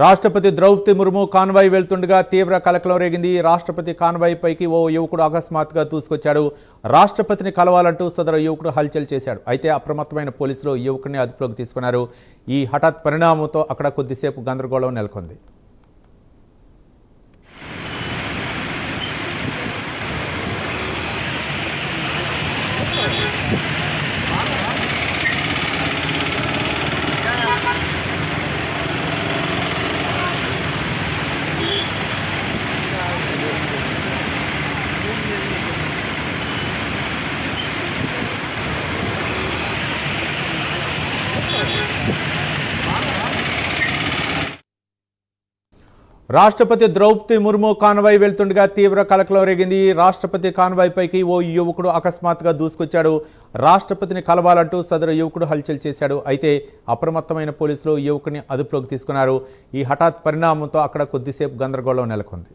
రాష్ట్రపతి ద్రౌపది ముర్ము కాన్వాయ్ వెళ్తుండగా తీవ్ర కలకలం రేగింది. రాష్ట్రపతి కాన్వాయ్ పైకి ఓ యువకుడు అకస్మాత్తుగా దూసుకొచ్చాడు. రాష్ట్రపతిని కలవాలంటూ సదరు యువకుడు హల్చల్ చేశాడు. అయితే అప్రమత్తమైన పోలీసులు యువకుడిని అదుపులోకి తీసుకున్నారు. ఈ హఠాత్ పరిణామంతో అక్కడ కొద్దిసేపు గందరగోళం నెలకొంది. రాష్ట్రపతి ద్రౌపది ముర్ము కాన్వాయ్ వెళ్తుండగా తీవ్ర కలకలం రేగింది. రాష్ట్రపతి కాన్వాయ్ పైకి ఓ యువకుడు అకస్మాత్తుగా దూసుకొచ్చాడు. రాష్ట్రపతిని కలవాలంటూ సదరు యువకుడు హల్చల్ చేశాడు. అయితే అప్రమత్తమైన పోలీసులు యువకుడిని అదుపులోకి తీసుకున్నారు. ఈ హఠాత్ పరిణామంతో అక్కడ కొద్దిసేపు గందరగోళం నెలకొంది.